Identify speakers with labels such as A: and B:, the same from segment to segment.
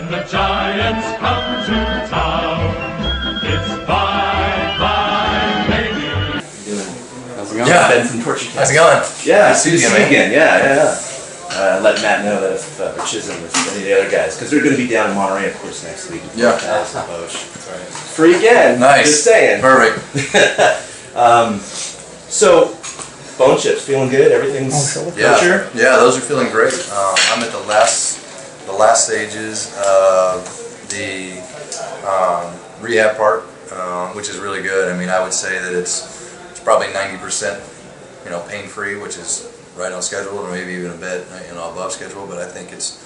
A: When the Giants come to town, it's bye-bye, baby.
B: How's it going?
C: Yeah.
B: Ben from Torture Cast.
C: How's it going?
B: Yeah,
C: Nice to see you again.
B: Yeah. Let Matt know that if Chisholm with any of the other guys, because they're going to be down in Monterey, of course, next week.
C: Yeah.
B: That's right. Free again.
C: Nice.
B: Just saying.
C: Perfect.
B: So, bone chips, feeling good? Everything's kosher?
C: Yeah, those are feeling great. I'm at the last stages of the rehab part, which is really good. I mean, I would say that it's probably 90%, pain-free, which is right on schedule, or maybe even a bit, above schedule. But I think it's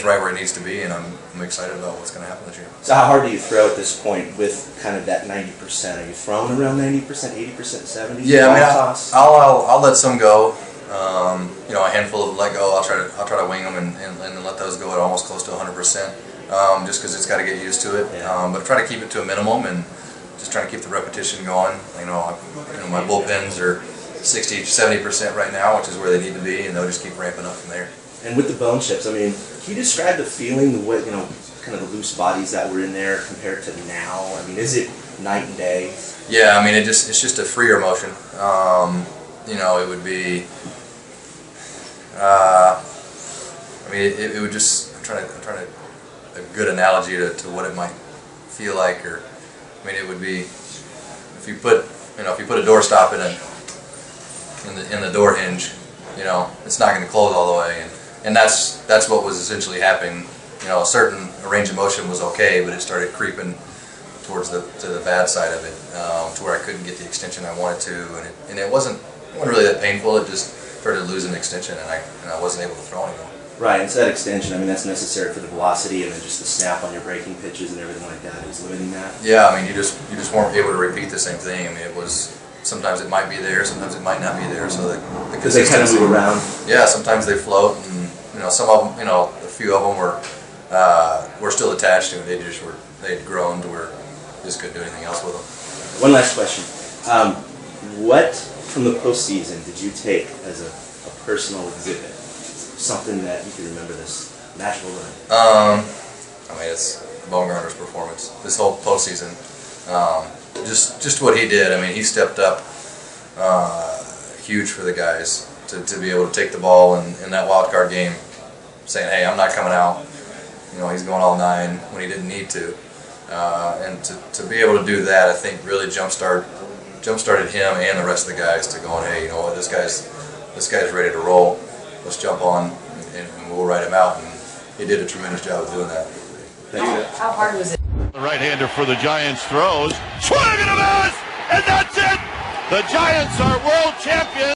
C: right where it needs to be, and I'm excited about what's going to happen this year.
B: So how hard do you throw at this point with kind of that 90%? Are you throwing around 90%, 80%, 70%?
C: Yeah, I mean, I'll let some go. A handful of let go. I'll try to wing them and let those go at almost close to 100%, just because it's got to get used to it.
B: Yeah.
C: But try to keep it to a minimum and just trying to keep the repetition going. My bullpens are 60-70% right now, which is where they need to be, and they'll just keep ramping up from there.
B: And with the bone chips, I mean, can you describe the feeling, the way, kind of the loose bodies that were in there compared to now? I mean, is it night and day?
C: Yeah, I mean, it's just a freer motion. It would be. It would just. I'm trying to a good analogy to what it might feel like, or it would be if you put a doorstop in the door hinge, it's not going to close all the way, and that's what was essentially happening. A certain range of motion was okay, but it started creeping towards the bad side of it, to where I couldn't get the extension I wanted to, and it wasn't really that painful. It just started losing extension, and I wasn't able to throw anymore.
B: Right, and so that extension, that's necessary for the velocity, and then just the snap on your breaking pitches and everything like that is limiting that.
C: Yeah, you just weren't able to repeat the same thing. It was sometimes it might be there, sometimes it might not be there. So
B: because they kind of move around.
C: Yeah, sometimes they float, and some of them, a few of them were still attached, and they'd grown to where you just couldn't do anything else with them.
B: One last question: what from the postseason did you take as a personal exhibit? Something that you can remember this magical run.
C: It's Bumgarner's performance this whole postseason. Just what he did. He stepped up huge for the guys to be able to take the ball in that wild card game, saying, "Hey, I'm not coming out." He's going all 9 when he didn't need to, and to be able to do that, I think really jump started him and the rest of the guys to going, "Hey, you know what? This guy's ready to roll. Let's jump on and we'll ride him out." And he did a tremendous job of doing that.
D: How hard was it?
A: The right-hander for the Giants throws. Swing and a miss! And that's it! The Giants are world champions!